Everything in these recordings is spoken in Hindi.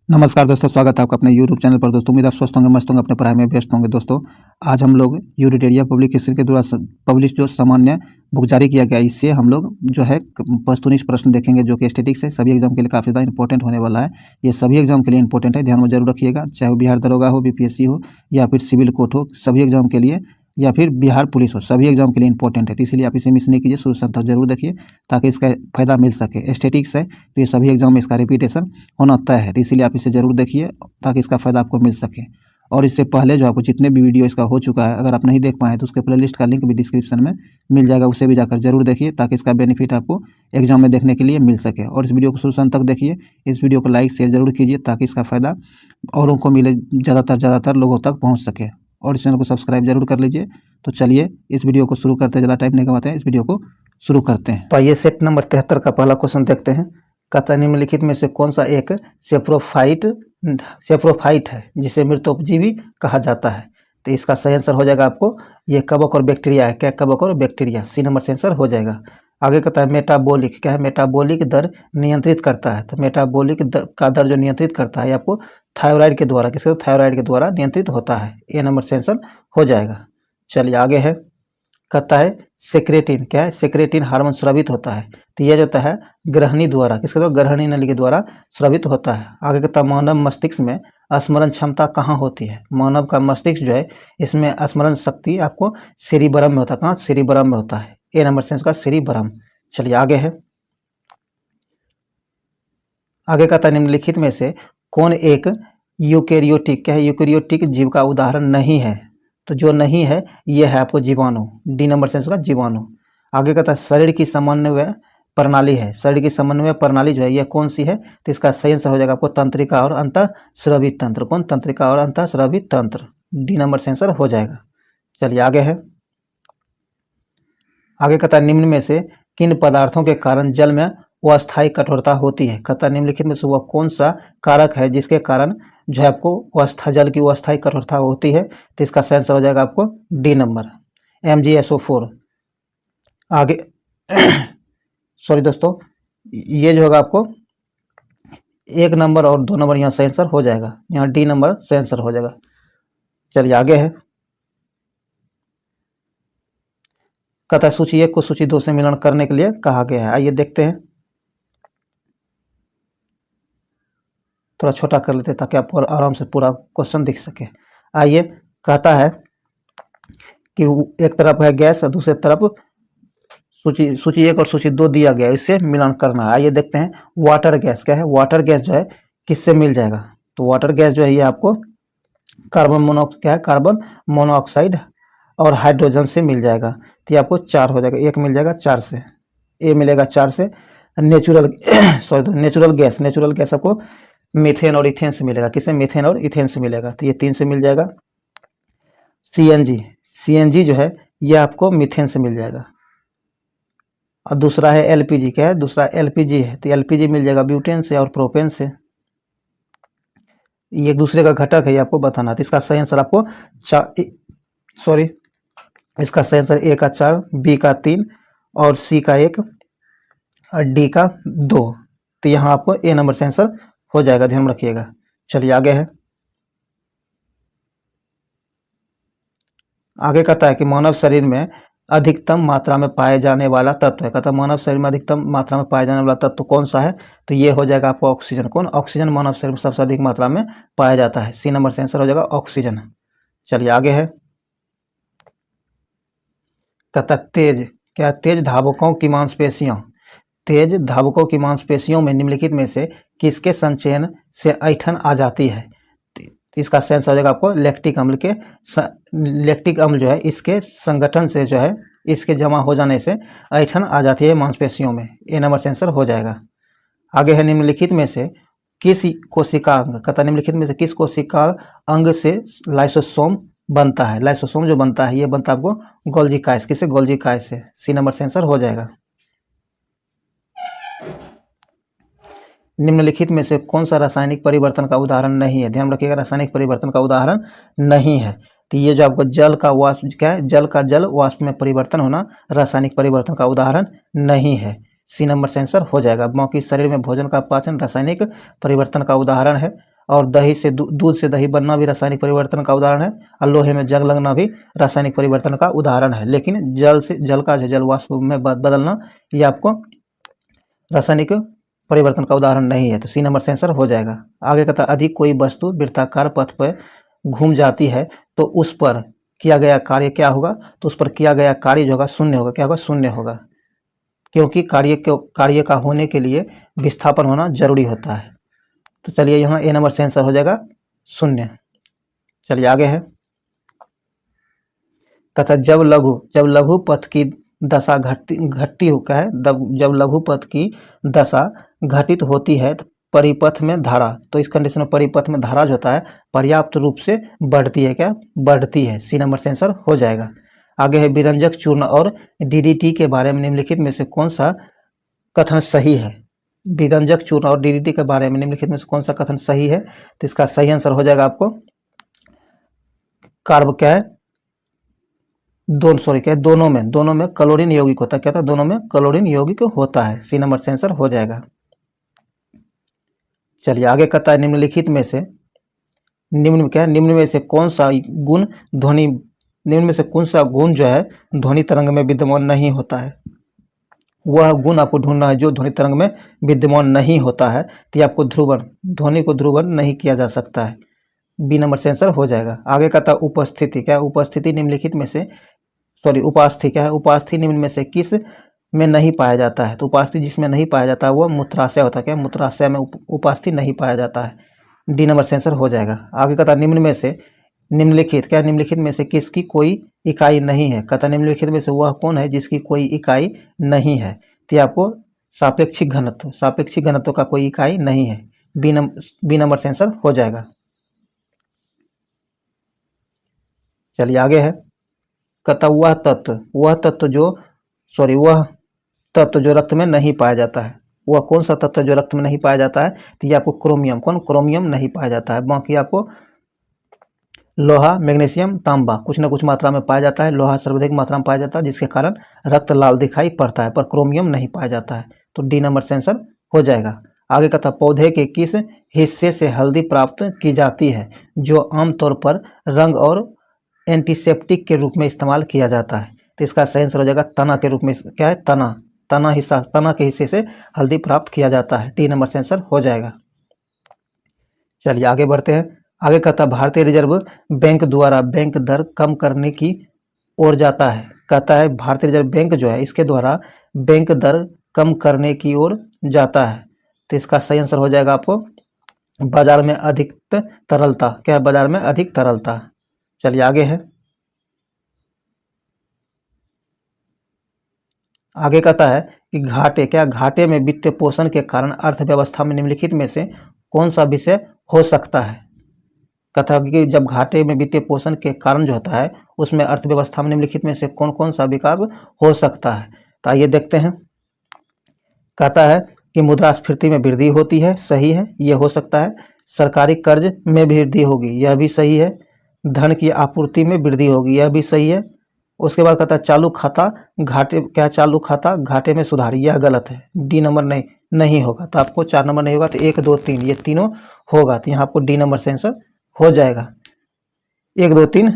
नमस्कार दोस्तों, स्वागत है आपका अपने यूट्यूब चैनल पर। दोस्तों उम्मीद आप स्वस्थ होंगे, मस्त होंगे, अपने पढ़ाई में व्यस्त होंगे। दोस्तों आज हम लोग यूनिटेरिया पब्लिक हिस्ट्री के द्वारा पब्लिश जो सामान्य बुक जारी किया गया, इससे हम लोग जो है वस्तुनिष्ठ प्रश्न देखेंगे, जो कि स्टैटिक्स है। सभी एग्जाम के लिए काफ़ी ज़्यादा इंपॉर्टेंट होने वाला है। ये सभी एग्जाम के लिए इंपॉर्टेंट है, ध्यान में जरूर रखिएगा। चाहे वो बिहार दरोगा हो, बीपीएससी हो, या फिर सिविल कोर्ट हो, सभी एग्जाम के लिए, या फिर बिहार पुलिस हो, सभी एग्जाम के लिए इंपॉर्टेंट है। तो इसलिए आप इसे मिस नहीं कीजिए, शुरू से अंत तक जरूर देखिए, ताकि इसका फायदा मिल सके। स्टैटिक्स है तो ये सभी एग्जाम में इसका रिपीटेशन होना तय है, तो इसीलिए आप इसे जरूर देखिए ताकि इसका फायदा आपको मिल सके। और इससे पहले जो आपको जितने भी वीडियो इसका हो चुका है, अगर आप नहीं देख पाए तो उसके प्लेलिस्ट का लिंक भी डिस्क्रिप्शन में मिल जाएगा, उसे भी जाकर जरूर देखिए, ताकि इसका बेनिफिट आपको एग्जाम में देखने के लिए मिल सके। और इस वीडियो को शुरू से अंत तक देखिए, इस वीडियो को लाइक शेयर जरूर कीजिए, ताकि इसका फायदा औरों को मिले, ज़्यादातर लोगों तक पहुँच सके। और इस चैनल को सब्सक्राइब जरूर कर लीजिए। तो चलिए इस वीडियो को शुरू करते हैं, ज़्यादा टाइम नहीं गवाते हैं, इस वीडियो को शुरू करते हैं। तो आइए सेट नंबर 73 का पहला क्वेश्चन देखते हैं। कहता है निम्नलिखित में से कौन सा एक सेप्रोफाइट है जिसे मृतोपजीवी कहा जाता है। तो इसका सही आंसर हो जाएगा आपको, ये कवक और बैक्टीरिया है। क्या कवक और बैक्टीरिया, सी नंबर से आंसर हो जाएगा। आगे कहता है मेटाबॉलिक, क्या है, मेटाबॉलिक दर नियंत्रित करता है। तो मेटाबॉलिक का दर जो नियंत्रित करता है आपको थायराइड के द्वारा, किसके, थायराइड के द्वारा नियंत्रित होता है। ए नंबर से आंसर हो जाएगा। चलिए आगे है, कहता है सेक्रेटिन, क्या है, सेक्रेटिन हार्मोन स्रावित होता है। तो यह जो होता है ग्रहणी द्वारा, किसके द्वारा, ग्रहणी नली के द्वारा स्रावित होता है। आगे कहता है मानव मस्तिष्क में स्मरण क्षमता कहाँ होती है। मानव का मस्तिष्क जो है, इसमें स्मरण शक्ति आपको सेरिबरम में होता है। कहाँ, सेरिबरम में होता है। ए नंबर से इसका सेरिबरम। चलिए आगे है, आगे कहता है निम्नलिखित में से कौन एक यूकेरियोटिक, क्या है, यूकेरियोटिक जीव का उदाहरण नहीं है। तो जो नहीं है यह है आपको जीवाणु, डी नंबर से इसका जीवाणु। आगे कहता है शरीर की समन्वय प्रणाली है। शरीर की समन्वय प्रणाली जो है यह कौन सी है। तो इसका सही आंसर हो जाएगा आपको तंत्रिका और अंतःस्रावी तंत्र। कौन, तंत्रिका और अंतःस्रावी तंत्र, डी नंबर से आंसर हो जाएगा। चलिए आगे है, आगे कहता है निम्न में से किन पदार्थों के कारण जल में अस्थायी कठोरता होती है। कहता है निम्नलिखित में से वह कौन सा कारक है जिसके कारण जो है आपको जल की अस्थायी कठोरता होती है। तो इसका सही आंसर हो जाएगा आपको डी नंबर, MgSO4। आगे सॉरी दोस्तों, ये जो होगा आपको 1 नंबर और 2 नंबर यहाँ सही आंसर हो जाएगा, यहाँ डी नंबर सही आंसर हो जाएगा। चलिए आगे है, कहता है सूची 1 को सूची 2 से मिलान करने के लिए कहा गया है। आइए देखते हैं, थोड़ा छोटा कर लेते हैं ताकि आपको आराम से पूरा क्वेश्चन दिख सके। आइए, कहता है कि एक तरफ है गैस और दूसरी तरफ सूची 1 और सूची 2 दिया गया, इससे मिलान करना है। आइए देखते हैं, वाटर गैस, क्या है, वाटर गैस जो है किससे मिल जाएगा। तो वाटर गैस जो है ये आपको कार्बन मोनोऑक्साइड और हाइड्रोजन से मिल जाएगा। तो ये आपको 4 हो जाएगा, 1 मिल जाएगा 4 से, ए मिलेगा 4 से। नेचुरल नेचुरल गैस आपको मीथेन और इथेन से मिलेगा। किससे, मीथेन और इथेन से मिलेगा। तो ये 3 से मिल जाएगा। सीएनजी जो है ये आपको मीथेन से मिल जाएगा। और दूसरा है एलपीजी, क्या है, दूसरा एलपीजी है। तो एलपीजी मिल जाएगा ब्यूटेन से और प्रोपेन से। ये एक दूसरे का घटक है, ये आपको बताना। तो इसका सही आंसर आपको इसका सही आंसर ए का 4, बी का 3 और सी का 1 और डी का 2। तो यहाँ आपको ए नंबर से आंसर हो जाएगा, ध्यान रखिएगा। चलिए आगे है, आगे कहता है कि मानव शरीर में अधिकतम मात्रा में पाए जाने वाला तत्व है। कहता है मानव शरीर में अधिकतम मात्रा में पाए जाने वाला तत्व कौन सा है। तो ये हो जाएगा आपको ऑक्सीजन। कौन, ऑक्सीजन मानव शरीर में सबसे अधिक मात्रा में पाया जाता है। सी नंबर से आंसर हो जाएगा ऑक्सीजन। चलिए आगे है, कहता तेज, क्या, तेज धावकों की मांसपेशियों, तेज धावकों की मांसपेशियों में निम्नलिखित में से किसके संचयन से ऐंठन आ जाती है। इसका सेंस हो जाएगा आपको लैक्टिक अम्ल के, लैक्टिक अम्ल जो है इसके संगठन से जो है, इसके जमा हो जाने से ऐंठन आ जाती है मांसपेशियों में। ए नंबर से आंसर हो जाएगा। आगे है निम्नलिखित में से किस कोशिका अंग, कहता निम्नलिखित में से किस कोशिका अंग से लाइसोसोम बनता है। लाइसोसोम जो बनता है ये बनता है आपको गोल्गी कायस, किससे, गोल्गी कायस से। सी नंबर से आंसर हो जाएगा। निम्नलिखित में से कौन सा रासायनिक परिवर्तन का उदाहरण नहीं है। ध्यान रखिएगा, रासायनिक परिवर्तन का उदाहरण नहीं है। तो ये जो आपको जल का वाष्प, क्या है, जल का जल वाष्प में परिवर्तन होना रासायनिक परिवर्तन का उदाहरण नहीं है। सी नंबर से आंसर हो जाएगा। बाकी शरीर में भोजन का पाचन रासायनिक परिवर्तन का उदाहरण है। और दही से दूध से दही बनना भी रासायनिक परिवर्तन का उदाहरण है, और लोहे में जंग लगना भी रासायनिक परिवर्तन का उदाहरण है। लेकिन जल का जो जल वाष्प में बदलना ये आपको रासायनिक परिवर्तन का उदाहरण नहीं है, तो सी नंबर से आंसर हो जाएगा। आगे कहता अधिक कोई वस्तु वृत्ताकार पथ पर घूम जाती है तो उस पर किया गया कार्य क्या होगा, तो उस पर किया गया कार्य जो होगा शून्य होगा। क्या होगा, शून्य होगा, क्योंकि कार्य का होने के लिए विस्थापन होना जरूरी होता है। तो चलिए यहाँ ए नंबर से आंसर हो जाएगा शून्य। चलिए आगे है, कहता जब लघु पथ की दशा घटती हो क्या है, जब लघु पथ की दशा घटित होती है तो परिपथ में धारा, तो इस कंडीशन में परिपथ में धारा जो होता है पर्याप्त रूप से बढ़ती है। क्या, बढ़ती है। सी नंबर से आंसर हो जाएगा। आगे है विरंजक चूर्ण और डीडीटी के बारे में निम्नलिखित में से कौन सा कथन सही है। विरंजक चूर्ण और डीडीटी के बारे में निम्नलिखित में से कौन सा कथन सही है, तो इसका सही आंसर हो जाएगा आपको कार्ब क्या है दोनों में क्लोरीन यौगिक होता है। क्या था, दोनों में क्लोरीन यौगिक होता है। सी नंबर से आंसर हो जाएगा। चलिए आगे कहता है निम्नलिखित में से निम्न में से कौन सा गुण जो है ध्वनि तरंग में विद्यमान नहीं होता है। वह गुण आपको ढूंढना है जो ध्वनि तरंग में विद्यमान नहीं होता है, तो ये आपको ध्वनि को ध्रुवन नहीं किया जा सकता है। बी नंबर से आंसर हो जाएगा। आगे कहता है उपस्थिति। क्या, उपस्थिति निम्नलिखित में से उपास्थि क्या है, उपास्थि निम्न में से किस में नहीं पाया जाता है, तो उपास्थि जिसमें नहीं पाया जाता है वो मूत्राशय होता है। क्या, मूत्राशय में उपास्थि नहीं पाया जाता है। डी नंबर से आंसर हो जाएगा। आगे कहता निम्नलिखित में से किसकी कोई इकाई नहीं है। कहता निम्नलिखित में से वह कौन है जिसकी कोई इकाई नहीं है, तो आपको सापेक्षिक घनत्व का कोई इकाई नहीं है। बी नंबर से आंसर हो जाएगा। चलिए आगे है, कहता वह तत्व जो रक्त में नहीं पाया जाता है। वह कौन सा तत्व जो रक्त में नहीं पाया जाता है, तो ये आपको क्रोमियम नहीं पाया जाता है। बाकी आपको लोहा, मैग्नीशियम, तांबा कुछ न कुछ मात्रा में पाया जाता है। लोहा सर्वाधिक मात्रा में पाया जाता है जिसके कारण रक्त लाल दिखाई पड़ता है, पर क्रोमियम नहीं पाया जाता है। तो डी नंबर से आंसर हो जाएगा। आगे कहता पौधे के किस हिस्से से हल्दी प्राप्त की जाती है जो आमतौर पर रंग और एंटीसेप्टिक के रूप में इस्तेमाल किया जाता है, तो इसका सही आंसर हो जाएगा तना के रूप में। क्या है, तना के हिस्से से हल्दी प्राप्त किया जाता है। डी नंबर से आंसर हो जाएगा। चलिए आगे बढ़ते हैं। आगे कहता भारतीय रिजर्व बैंक द्वारा बैंक दर कम करने की ओर जाता है। कहता है भारतीय रिजर्व बैंक जो है इसके द्वारा बैंक दर कम करने की ओर जाता है, तो इसका सही आंसर हो जाएगा आपको बाजार में अधिक तरलता। क्या है, बाजार में अधिक तरलता। चलिए आगे है, आगे कहता है कि घाटे में वित्तीय पोषण के कारण अर्थव्यवस्था में निम्नलिखित में से कौन सा विषय हो सकता है। कहता है कि जब घाटे में वित्तीय पोषण के कारण जो होता है उसमें अर्थव्यवस्था में निम्नलिखित में से कौन कौन सा विकास हो सकता है, तो आइए देखते हैं। कहता है कि मुद्रास्फीति में वृद्धि होती है, सही है, ये हो सकता है। सरकारी कर्ज में वृद्धि होगी, यह भी सही है। धन की आपूर्ति में वृद्धि होगी, यह भी सही है। उसके बाद कहता है चालू खाता घाटे में सुधार, यह गलत है। डी नंबर नहीं होगा, तो आपको 4 नंबर नहीं होगा, तो 1 2 3 ये तीनों होगा, तो यहाँ आपको डी नंबर से आंसर हो जाएगा। 1 2 3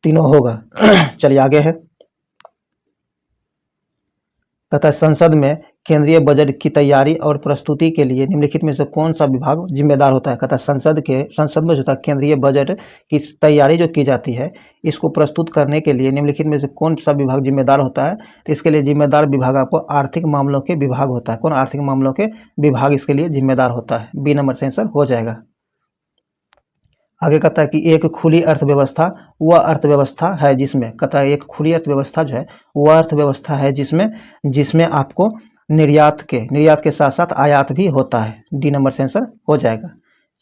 तीनों होगा। चलिए आगे है, कहता है संसद में केंद्रीय बजट की तैयारी और प्रस्तुति के लिए निम्नलिखित में से कौन सा विभाग जिम्मेदार होता है। कहता है संसद में जो होता है केंद्रीय बजट की तैयारी जो की जाती है इसको प्रस्तुत करने के लिए निम्नलिखित में से कौन सा विभाग जिम्मेदार होता है, तो इसके लिए जिम्मेदार विभाग आपको आर्थिक मामलों के विभाग होता है। कौन, आर्थिक मामलों के विभाग इसके लिए जिम्मेदार होता है। बी नंबर से आंसर हो जाएगा। आगे कहता है कि एक खुली अर्थव्यवस्था वह अर्थव्यवस्था है जिसमें, कहता है एक खुली अर्थव्यवस्था जो है वह अर्थव्यवस्था है जिसमें आपको निर्यात के साथ साथ आयात भी होता है। डी नंबर से आंसर हो जाएगा।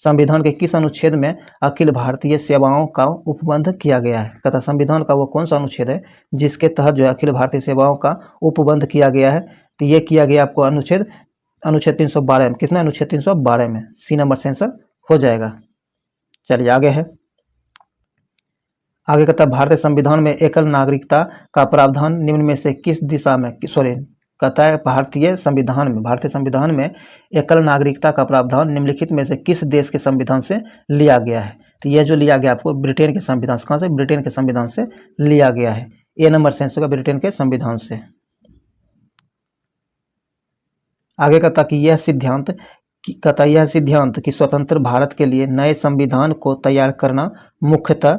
संविधान के किस अनुच्छेद में अखिल भारतीय सेवाओं का उपबंध किया गया है। कहता संविधान का वो कौन सा अनुच्छेद है जिसके तहत जो है अखिल भारतीय सेवाओं का उपबंध किया गया है, तो ये किया गया आपको अनुच्छेद 312 में। किसमें, अनुच्छेद 312 में। सी नंबर से आंसर हो जाएगा। चलिए आगे है, आगे कहता है भारतीय संविधान में एकल नागरिकता का प्रावधान निम्न में से किस दिशा में कहता है भारतीय संविधान में एकल नागरिकता का प्रावधान निम्नलिखित में से किस देश के संविधान से लिया गया है? तो यह जो लिया गया आपको ब्रिटेन के संविधान से, कहाँ से? ब्रिटेन के संविधान से लिया गया है। ए नंबर सेंस होगा ब्रिटेन के संविधान से। आगे कहता कि यह सिद्धांत कि स्वतंत्र भारत के लिए नए संविधान को तैयार करना मुख्यतः,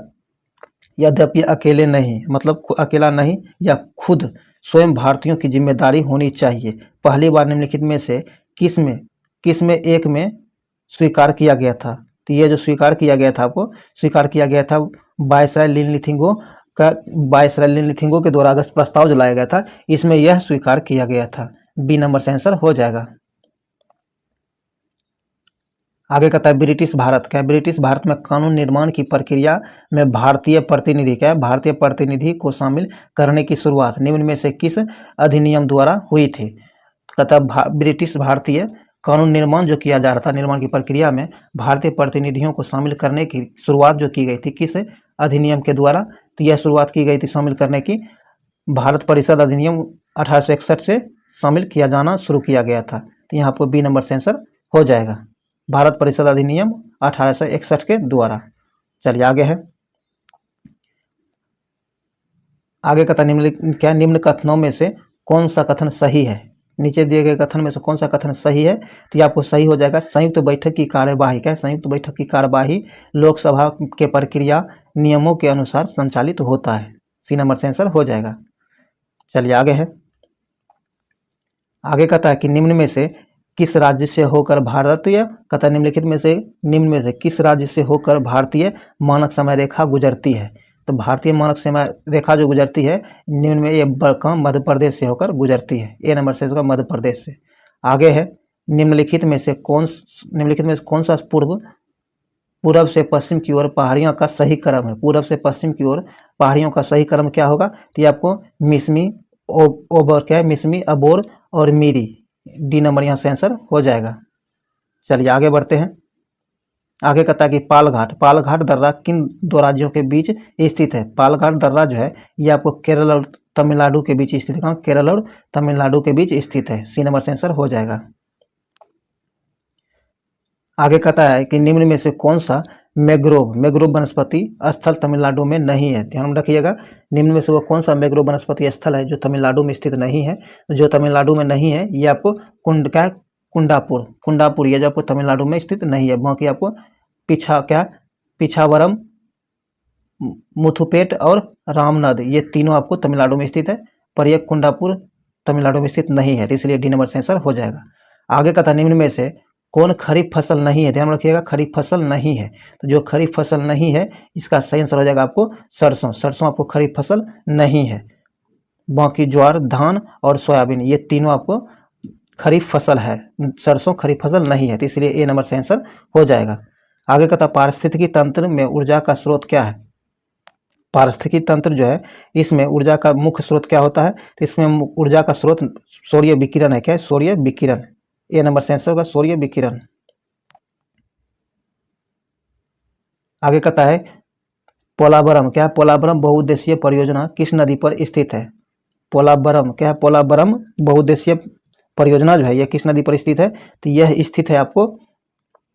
यद्यपि अकेले नहीं, मतलब अकेला नहीं, या खुद स्वयं भारतीयों की जिम्मेदारी होनी चाहिए। पहली बार निम्नलिखित में से किस में एक में स्वीकार किया गया था? तो ये जो स्वीकार किया गया था, आपको स्वीकार किया गया था वायसराय लिनलिथिंगो के द्वारा अगस्त प्रस्ताव जो लाया गया था, इसमें यह स्वीकार किया गया था। बी नंबर से आंसर हो जाएगा। आगे कहता है ब्रिटिश भारत, क्या? ब्रिटिश भारत में कानून निर्माण की प्रक्रिया में भारतीय प्रतिनिधि को शामिल करने की शुरुआत निम्न में से किस अधिनियम द्वारा हुई थी? कहता ब्रिटिश भारतीय कानून निर्माण जो किया जा रहा था, निर्माण की प्रक्रिया में भारतीय प्रतिनिधियों को शामिल करने की शुरुआत जो की गई थी, किस अधिनियम के द्वारा? तो यह शुरुआत की गई थी शामिल करने की भारत परिषद अधिनियम 1861 से शामिल किया जाना शुरू किया गया था। तो यहाँ आपको बी नंबर से आंसर हो जाएगा, भारत परिषद अधिनियम 1861 के द्वारा। चलिए आगे है। आगे कहता निम्न कथनों में से कौन सा कथन सही है? नीचे दिए गए कथन में से कौन सा कथन सही है? तो ये आपको सही हो जाएगा, संयुक्त बैठक की कार्यवाही, क्या? संयुक्त बैठक की कार्यवाही लोकसभा के प्रक्रिया नियमों के अनुसार संचालित होता है। सी नंबर से आंसर हो जाएगा। चलिए आगे है। आगे कहता है कि निम्न में से किस राज्य से होकर भारतीय, कहता है निम्न में से किस राज्य से होकर भारतीय मानक समय रेखा गुजरती है? तो भारतीय मानक समय रेखा जो गुजरती है निम्न में, ये मध्य प्रदेश से होकर गुजरती है। ए नंबर से होगा मध्य प्रदेश से। आगे है निम्नलिखित में से कौन सा पूर्व से पश्चिम की ओर पहाड़ियों का सही क्रम है? पूर्व से पश्चिम की ओर पहाड़ियों का सही क्रम क्या होगा? तो ये आपको मिसमी, अबोर और मीरी, डी नंबर यहाँ से आंसर हो जाएगा। चलिए आगे बढ़ते हैं। आगे कहता है कि पालघाट दर्रा किन दो राज्यों के बीच स्थित है? पालघाट दर्रा जो है ये आपको केरल और तमिलनाडु के बीच स्थित है। केरल और तमिलनाडु के बीच स्थित है। सी नंबर से आंसर हो जाएगा। आगे कहता है कि निम्न में से कौन सा मैग्रोव वनस्पति स्थल तमिलनाडु में नहीं है? ध्यान रखिएगा, निम्न में से वो कौन सा मैग्रोव वनस्पति स्थल है जो तमिलनाडु में स्थित नहीं है? जो तमिलनाडु में नहीं है ये आपको कुंडापुर, ये जो आपको तमिलनाडु में स्थित नहीं है। बाकी आपको पिछावरम, मुथुपेट और रामनद, ये तीनों आपको तमिलनाडु में स्थित है, पर यह कुंडापुर तमिलनाडु में स्थित नहीं है। तो इसलिए डी नंबर से आंसर हो जाएगा। आगे कहता निम्न में से कौन खरीफ फसल नहीं है? ध्यान रखिएगा, खरीफ फसल नहीं है। तो जो खरीफ फसल नहीं है इसका सही आंसर हो जाएगा आपको सरसों आपको खरीफ फसल नहीं है। बाकी ज्वार, धान और सोयाबीन, ये तीनों आपको खरीफ फसल है। सरसों खरीफ फसल नहीं है, तो इसलिए ए नंबर से आंसर हो जाएगा। आगे कहता पारिस्थितिकी तंत्र में ऊर्जा का स्रोत क्या है? पारिस्थितिकी तंत्र जो है इसमें ऊर्जा का मुख्य स्रोत क्या होता है? तो इसमें ऊर्जा का स्रोत सूर्य विकिरण है। क्या है? सूर्य विकिरण। ए नंबर से आंसर होगा सूर्य विकिरण। आगे कहता है पोलावरम, क्या है? पोलावरम बहुउद्देशीय परियोजना किस नदी पर स्थित है? पोलावरम, क्या है? पोलावरम बहुउद्देशीय परियोजना जो है यह किस नदी पर स्थित है? तो यह स्थित है आपको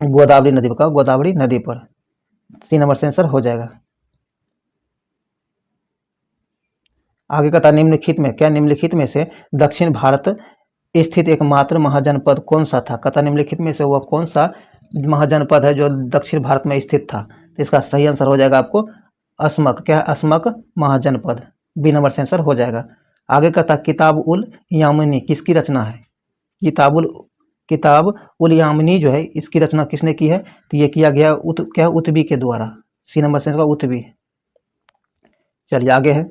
गोदावरी नदी पर। गोदावरी नदी पर। सी नंबर से आंसर हो जाएगा। आगे कहता निम्नलिखित में से दक्षिण भारत स्थित एकमात्र महाजनपद कौन सा था? कहता निम्नलिखित में से वह कौन सा महाजनपद है जो दक्षिण भारत में स्थित था? तो इसका सही आंसर हो जाएगा आपको अस्मक, क्या है? अस्मक महाजनपद। बी नंबर से आंसर हो जाएगा। आगे कहता किताब उल यामिनी किसकी रचना है? किताब उल यामिनी जो है इसकी रचना किसने की है? तो ये किया गया उत्बी के द्वारा। सी नंबर से आंसर उत्बी। चलिए आगे है।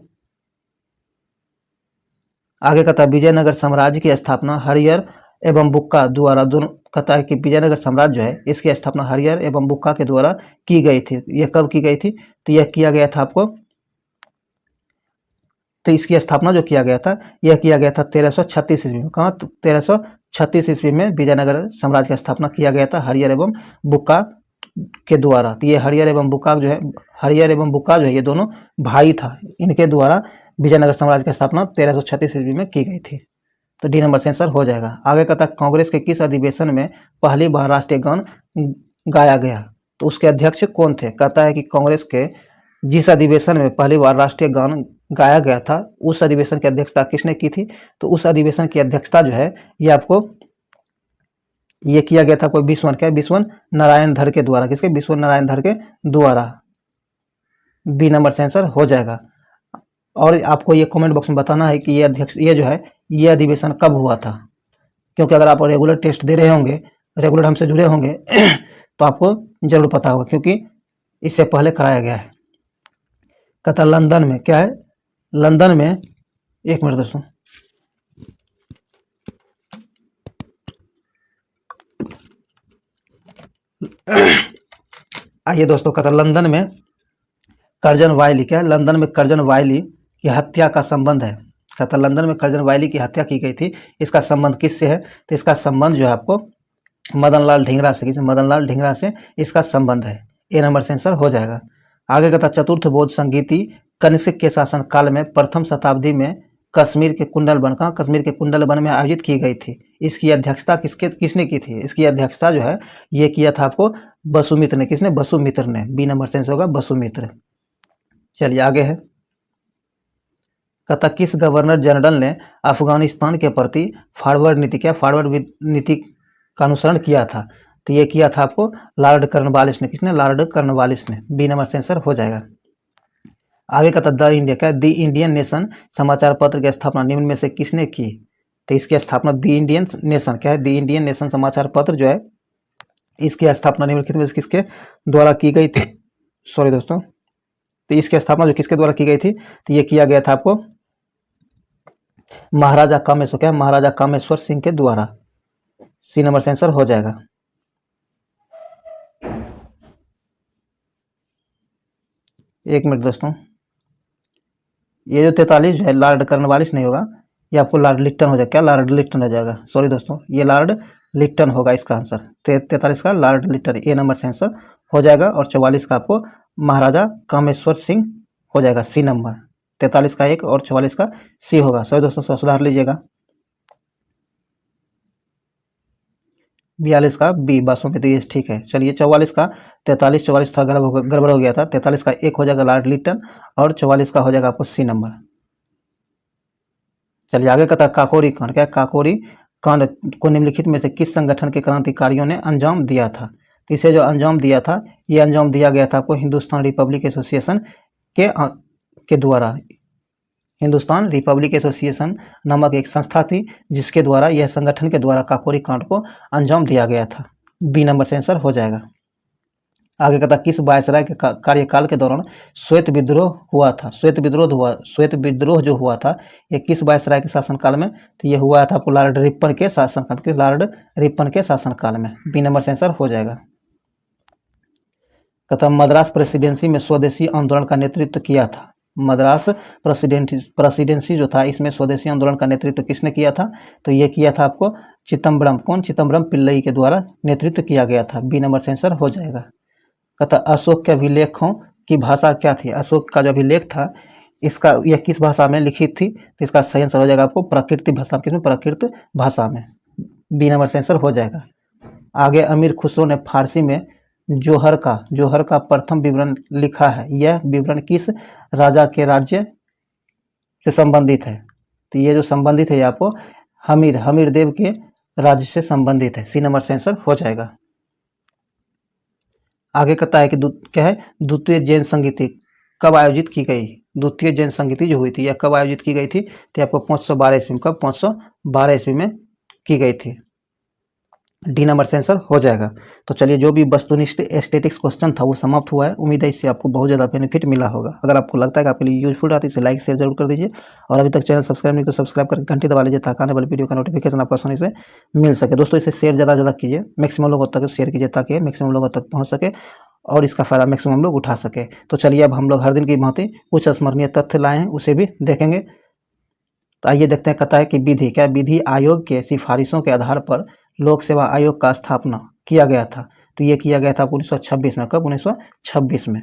आगे कहता है विजयनगर साम्राज्य की स्थापना हरियर एवं बुक्का द्वारा, दोनों कहता है कि विजयनगर साम्राज्य जो है इसकी स्थापना हरियर एवं बुक्का के द्वारा की गई थी। यह कब की गई थी? तो यह किया गया था आपको, तो इसकी स्थापना जो किया गया था यह किया गया था 1336 ईस्वी में। कहाँ? 1336 ईस्वी में विजयनगर साम्राज्य की स्थापना किया गया था हरियर एवं बुक्का के द्वारा। तो ये हरियर एवं बुक्का जो है ये दोनों भाई था, इनके द्वारा विजयनगर साम्राज्य की स्थापना 1336 ईस्वी में की गई थी। तो डी नंबर से आंसर हो जाएगा। आगे कहता है कांग्रेस के किस अधिवेशन में पहली बार राष्ट्रीय गान गाया गया, तो उसके अध्यक्ष कौन थे। कहता है कि कांग्रेस के जिस अधिवेशन में पहली बार राष्ट्रीय गान गाया गया था उस अधिवेशन की अध्यक्षता किसने की थी, तो उस अधिवेशन की अध्यक्षता जो है ये आपको ये किया गया था कोई विश्वन क्या विश्वन नारायण धर के द्वारा। किसके, विश्वन नारायण धर के द्वारा। बी नंबर से आंसर हो जाएगा। और आपको ये कमेंट बॉक्स में बताना है कि ये जो है ये अधिवेशन कब हुआ था, क्योंकि अगर आप रेगुलर टेस्ट दे रहे होंगे, रेगुलर हमसे जुड़े होंगे तो आपको जरूर पता होगा, क्योंकि इससे पहले कराया गया है। कहता लंदन में क्या है, लंदन में, एक मिनट दोस्तों, आइए दोस्तों, कहता लंदन में कर्जन वायली क्या है, लंदन में कर्जन वायली की हत्या का संबंध है। कहता लंदन में कर्जन वायली की हत्या की गई थी, इसका संबंध किससे है, तो इसका संबंध जो है आपको मदन लाल ढींगरा से, किसे, मदन लाल ढींगरा से इसका संबंध है। ए नंबर से आंसर हो जाएगा। आगे कहता चतुर्थ बौद्ध संगीति कनिष्क के शासनकाल में प्रथम शताब्दी में कश्मीर के कुंडलवन, कहाँ, कश्मीर के कुंडलवन में आयोजित की गई थी। इसकी अध्यक्षता किसने की थी, इसकी अध्यक्षता जो है ये किया था आपको वसुमित्र ने। किसने, वसुमित्र ने। बी नंबर से आंसर होगा वसुमित्र। चलिए आगे है। कहता किस गवर्नर जनरल ने अफगानिस्तान के प्रति फॉरवर्ड नीति, क्या फॉरवर्ड नीति का अनुसरण किया था, तो ये किया था आपको लॉर्ड कर्नवालिस ने। किसने, लॉर्ड कर्नवालिस ने। बी नंबर से आंसर हो जाएगा। आगे कहता द इंडिया, क्या, द इंडियन नेशन समाचार पत्र की स्थापना निम्न में से किसने की, तो इसकी स्थापना द इंडियन नेशन, क्या है, द इंडियन नेशन समाचार पत्र जो है इसकी स्थापना निम्नलिखित में से किसके द्वारा की गई थी, सॉरी दोस्तों, तो इसकी स्थापना जो किसके द्वारा की गई थी, तो ये किया गया था आपको महाराजा कामेश्वर, क्या, महाराजा कामेश्वर सिंह के द्वारा। सी नंबर से आंसर हो जाएगा। एक मिनट दोस्तों, ये जो 43 जो है लॉर्ड कर्नवालिस नहीं होगा, ये आपको लॉर्ड लिट्टन हो जाएगा। क्या, लॉर्ड लिट्टन हो जाएगा, सॉरी दोस्तों, ये लॉर्ड लिट्टन होगा इसका आंसर। 43 का लॉर्ड लिट्टन, ए नंबर से आंसर हो जाएगा। और 44 का आपको महाराजा कामेश्वर सिंह हो जाएगा, सी नंबर। 43 का एक और 44 का सी होगा। सॉरी दोस्तों, सुधार लीजिएगा। 42 का बी बासुमती, ये ठीक है। चलिए 44 का 43-44 था, गड़बड़ हो गया था। 43 का एक हो जाएगा लॉर्ड लिट्टन और 44 का हो जाएगा आपको सी नंबर। चलिए आगे कहता काकोरी कांड, क्या, काकोरी कांड को निम्नलिखित में से किस संगठन के क्रांतिकारियों ने अंजाम दिया था, तो इसे जो अंजाम दिया था ये अंजाम दिया गया था आपको हिंदुस्तान रिपब्लिक एसोसिएशन के द्वारा। हिंदुस्तान रिपब्लिक एसोसिएशन नामक एक संस्था थी जिसके द्वारा यह संगठन के द्वारा काकोरी कांड को अंजाम दिया गया था। बी नंबर से आंसर हो जाएगा। आगे कहता किस वायसराय के कार्यकाल के दौरान श्वेत विद्रोह हुआ था, श्वेत विद्रोह जो हुआ था ये किस वायसराय के शासनकाल में, तो ये हुआ था आपको लॉर्ड रिपन के शासनकाल, लॉर्ड रिपन के शासनकाल में। बी नंबर से आंसर हो जाएगा। कहता मद्रास प्रेसिडेंसी में स्वदेशी आंदोलन का नेतृत्व किया था। मद्रास प्रेसिडेंसी जो था इसमें स्वदेशी आंदोलन का नेतृत्व किसने किया था, तो ये किया था आपको चिदम्बरम, कौन, चिदम्बरम पिल्लई के द्वारा नेतृत्व किया गया था। बी नंबर से आंसर हो जाएगा। कहता अशोक के अभिलेखों की भाषा क्या थी, अशोक का जो अभिलेख था इसका यह किस भाषा में लिखित थी, तो इसका सही आंसर हो जाएगा आपको प्राकृत भाषा, किसमें, प्राकृत भाषा में। बी नंबर से आंसर हो जाएगा। आगे अमीर खुसरो ने फारसी में जोहर का प्रथम विवरण लिखा है, यह विवरण किस राजा के राज्य से संबंधित है, तो ये जो संबंधित है ये आपको हमीर देव के राज्य से संबंधित है। सी नंबर से आंसर हो जाएगा। आगे कहता है कि क्या है द्वितीय जैन संगीति कब आयोजित की गई, द्वितीय जैन संगीति जो हुई थी यह कब आयोजित की गई थी, तो आपको 512 ईस्वी में, कब, 512 ईस्वी में की गई थी। डी नंबर से आंसर हो जाएगा। तो चलिए जो भी वस्तुनिष्ठ एस्थेटिक्स क्वेश्चन था वो समाप्त हुआ है। उम्मीद है इससे आपको बहुत ज़्यादा बेनिफिट मिला होगा। अगर आपको लगता है कि आपके लिए यूजफुल रहा तो इसे लाइक शेयर जरूर कर दीजिए और अभी तक चैनल सब्सक्राइब नहीं तो सब्सक्राइब करके घंटी दबा लीजिए ताकि आने वाले वीडियो का नोटिफिकेशन आपको आसानी से मिल सके। दोस्तों इसे शेयर ज़्यादा कीजिए, मैक्सिमम लोगों तक शेयर कीजिए ताकि मैक्सिमम लोगों तक पहुँच सके और इसका फ़ायदा मैक्सिमम लोग उठा सके। तो चलिए अब हम लोग हर दिन की भांति कुछ स्मरणीय तथ्य लाए हैं उसे भी देखेंगे। तो आइए देखते हैं। कहता है कि विधि आयोग के सिफारिशों के आधार पर लोक सेवा आयोग का स्थापना किया गया था, तो ये किया गया था 1926 में। कब, 1926 में।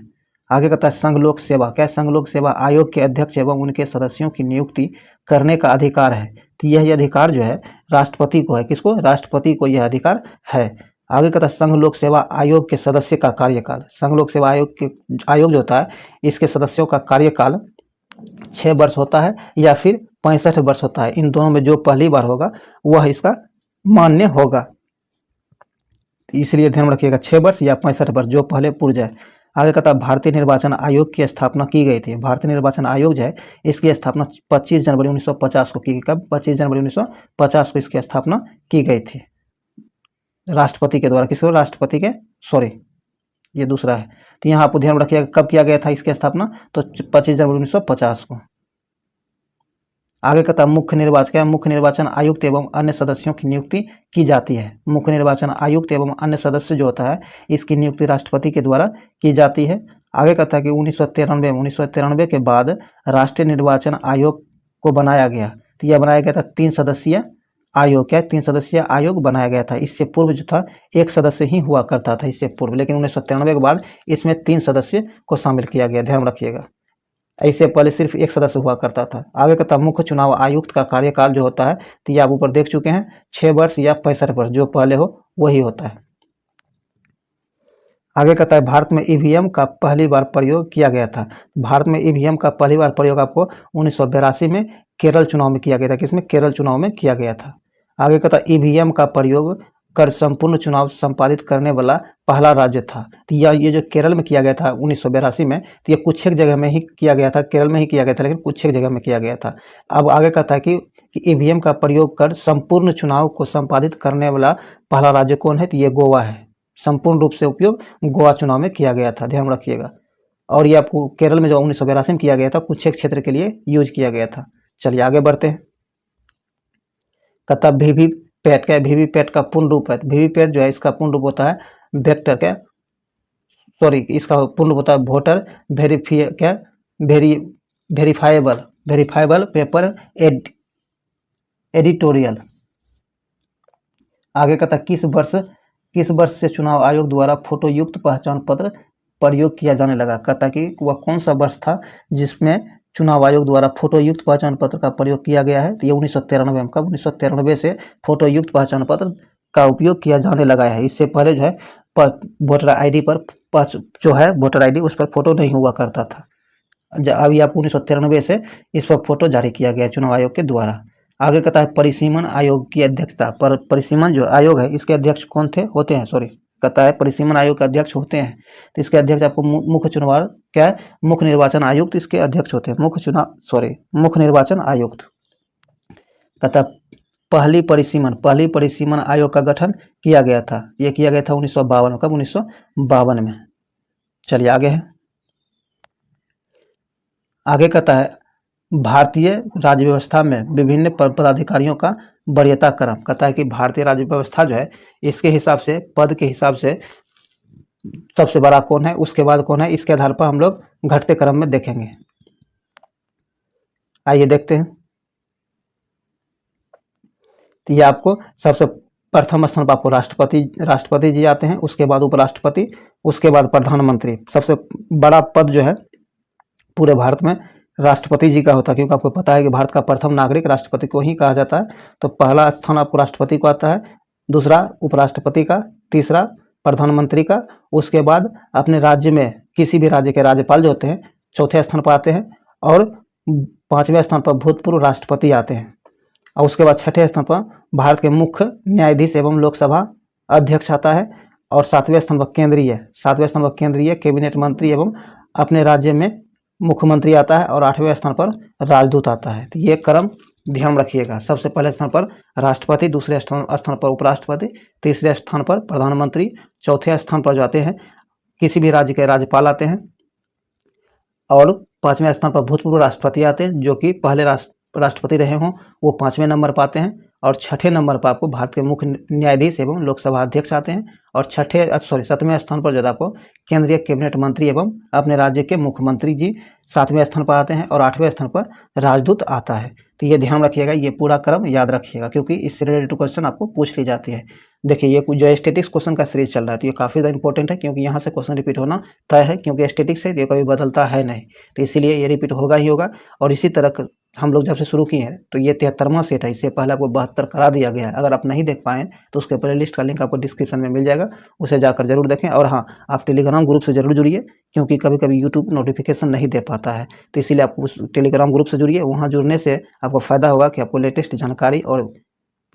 आगे कहता है संघ लोक सेवा, क्या संघ लोक सेवा आयोग के अध्यक्ष एवं उनके सदस्यों की नियुक्ति करने का अधिकार है। तो यह अधिकार जो है राष्ट्रपति को है। किसको? राष्ट्रपति को यह अधिकार है। आगे कहता है संघ लोक सेवा आयोग के सदस्य का कार्यकाल, संघ लोक सेवा आयोग जो होता है इसके सदस्यों का कार्यकाल 6 वर्ष होता है या फिर 65 वर्ष होता है। इन दोनों में जो पहली बार होगा वह इसका मान्य होगा, इसलिए ध्यान में रखिएगा 6 वर्ष या 65 वर्ष जो पहले पूर्ण जाए। आगे कहता है भारतीय निर्वाचन आयोग की स्थापना की गई थी। भारतीय निर्वाचन आयोग जो है इसकी स्थापना 25 जनवरी 1950 को की गई। कब? 25 जनवरी 1950 को इसकी स्थापना की गई थी राष्ट्रपति के द्वारा। किसको? राष्ट्रपति के, सॉरी ये दूसरा है। तो यहाँ आपको ध्यान में रखिएगा कब किया गया था इसकी स्थापना, तो 25 जनवरी 1950 को। आगे कहता है मुख्य निर्वाचन आयुक्त एवं अन्य सदस्यों की नियुक्ति की जाती है। मुख्य निर्वाचन आयुक्त एवं अन्य सदस्य जो होता है इसकी नियुक्ति राष्ट्रपति के द्वारा की जाती है। आगे कहता है कि 1993 के बाद राष्ट्रीय निर्वाचन आयोग को बनाया गया। तो यह बनाया गया था 3 सदस्यीय आयोग। क्या? 3 सदस्यीय आयोग बनाया गया था। इससे पूर्व जो था 1 सदस्य ही हुआ करता था इससे पूर्व, लेकिन 1993 के बाद इसमें 3 सदस्य को शामिल किया गया, ध्यान रखिएगा। ऐसे पहले सिर्फ 1 सदस्य हुआ करता था। आगे कहता है मुख्य चुनाव आयुक्त का कार्यकाल जो होता है, तो ये आप ऊपर देख चुके हैं 6 वर्ष या 65 वर्ष, जो पहले हो वही होता है। आगे कहता है भारत में ईवीएम का पहली बार प्रयोग किया गया था। भारत में ईवीएम का पहली बार प्रयोग आपको 1982 में केरल चुनाव में किया गया था। किसमें? केरल चुनाव में किया गया था। आगे कहता है ईवीएम का प्रयोग कर संपूर्ण चुनाव संपादित करने वाला पहला राज्य था। तो ये जो केरल में किया गया था 1982 में, तो ये कुछ एक जगह में ही किया गया था, केरल में ही किया गया था, लेकिन कुछ एक जगह में किया गया था। अब आगे कहता है कि ईवीएम का प्रयोग कर संपूर्ण चुनाव को संपादित करने वाला पहला राज्य कौन है? तो ये गोवा है। संपूर्ण रूप से उपयोग गोवा चुनाव में किया गया था, ध्यान रखिएगा। और ये आपको केरल में जो 1982 में किया गया था कुछ एक क्षेत्र के लिए यूज किया गया था। चलिए आगे बढ़ते हैं। कहता वीवीपैट, क्या? वीवीपैट का पूर्ण रूप है। वीवीपैट जो है इसका पूर्ण रूप होता है वेक्टर, क्या सॉरी इसका पूर्ण रूप होता है वोटर वेरीफाइबल पेपर एडिटोरियल। आगे कहता है किस वर्ष से चुनाव आयोग द्वारा फोटो युक्त पहचान पत्र प्रयोग किया जाने लगा। कहता है कि वह कौन सा वर्ष था जिसमें चुनाव आयोग द्वारा फोटो युक्त पहचान पत्र का प्रयोग किया गया है। तो ये 1993 में। कब? 1993 से फोटो युक्त पहचान पत्र का उपयोग किया जाने लगा है। इससे पहले जो है वोटर आईडी पर जो है वोटर आईडी उस पर फोटो नहीं हुआ करता था। अभी आप 1993 से इस पर फोटो जारी किया गया चुनाव आयोग के द्वारा। आगे कहता है परिसीमन आयोग की अध्यक्षता पर, परिसीमन जो आयोग है इसके अध्यक्ष कौन होते हैं, कहता है परिसीमन आयोग के अध्यक्ष होते हैं। तो इसके अध्यक्ष आपको मुख्य निर्वाचन आयुक्त इसके अध्यक्ष होते हैं। मुख्य निर्वाचन आयुक्त। कहता है पहली परिसीमन आयोग का गठन किया गया था। यह किया गया था 1952। कब? 1952 में। चलिए आगे है। आगे कहता है भारतीय राज्य व्यवस्था में विभिन्न पदाधिकारियों का वरीयता क्रम। कहता है कि भारतीय राज्य व्यवस्था जो है इसके हिसाब से पद के हिसाब से सबसे बड़ा कौन है, उसके बाद कौन है, इसके आधार पर हम लोग घटते क्रम में देखेंगे। आइए देखते हैं। तो ये आपको सबसे प्रथम स्थान पर आपको राष्ट्रपति जी आते हैं, उसके बाद उपराष्ट्रपति, उसके बाद प्रधानमंत्री। सबसे बड़ा पद जो है पूरे भारत में राष्ट्रपति जी का होता है, क्योंकि आपको पता है कि भारत का प्रथम नागरिक राष्ट्रपति को ही कहा जाता है। तो पहला स्थान आपको राष्ट्रपति को आता है, दूसरा उपराष्ट्रपति का, तीसरा प्रधानमंत्री का, उसके बाद अपने राज्य में किसी भी राज्य के राज्यपाल जो होते हैं चौथे स्थान पर आते हैं, और 5वें स्थान पर भूतपूर्व राष्ट्रपति आते हैं, और उसके बाद 6ठे स्थान पर भारत के मुख्य न्यायाधीश एवं लोकसभा अध्यक्ष आता है, और 7वें स्थान पर केंद्रीय कैबिनेट मंत्री एवं अपने राज्य में मुख्यमंत्री आता है, और 8वें स्थान पर राजदूत आता है। तो ये क्रम ध्यान रखिएगा। सबसे पहले स्थान पर राष्ट्रपति, दूसरे स्थान पर उपराष्ट्रपति, तीसरे स्थान पर प्रधानमंत्री, चौथे स्थान पर जाते हैं किसी भी राज्य के राज्यपाल आते हैं, और 5वें स्थान पर भूतपूर्व राष्ट्रपति आते हैं, जो कि पहले राष्ट्रपति रहे हों वो 5वें नंबर पाते हैं, और छठे नंबर पर आपको भारत के मुख्य न्यायाधीश एवं लोकसभा अध्यक्ष आते हैं। और 7वें स्थान पर जो आपको केंद्रीय कैबिनेट मंत्री एवं अपने राज्य के मुख्यमंत्री जी 7वें स्थान पर आते हैं। और 8वें स्थान पर राजदूत आता है। तो ये ध्यान रखिएगा, ये पूरा क्रम याद रखिएगा, क्योंकि इससे रिलेटेड क्वेश्चन आपको पूछ ली जाती है। देखिए ये जो स्टैटिक्स क्वेश्चन का सीरीज चल रहा है, तो ये काफ़ी ज़्यादा इंपॉर्टेंट है, क्योंकि यहाँ से क्वेश्चन रिपीट होना तय है, क्योंकि स्टैटिक्स से ये कभी बदलता है नहीं, तो इसीलिए ये रिपीट होगा ही होगा। और इसी तरह हम लोग जब से शुरू किए हैं तो ये 73वां सेट है, इससे पहले आपको 72 करा दिया गया है। अगर आप नहीं देख पाएँ तो उसके प्ले लिस्ट का लिंक आपको डिस्क्रिप्शन में मिल जाएगा, उसे जाकर जरूर देखें। और हाँ, आप टेलीग्राम ग्रुप से जरूर जुड़िए, क्योंकि कभी कभी यूट्यूब नोटिफिकेशन नहीं दे पाता है, तो इसीलिए आप उस टेलीग्राम ग्रुप से जुड़िए। वहाँ जुड़ने से आपको फ़ायदा होगा कि आपको लेटेस्ट जानकारी और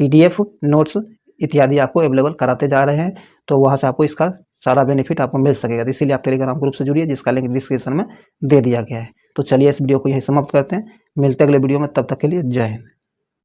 PDF नोट्स इत्यादि आपको अवेलेबल कराते जा रहे हैं, तो वहाँ से आपको इसका सारा बेनिफिट आपको मिल सकेगा। तो इसीलिए आप टेलीग्राम ग्रुप से जुड़िए, जिसका लिंक डिस्क्रिप्शन में दे दिया गया है। तो चलिए इस वीडियो को यहीं समाप्त करते हैं, मिलते अगले वीडियो में, तब तक के लिए जय हिंद।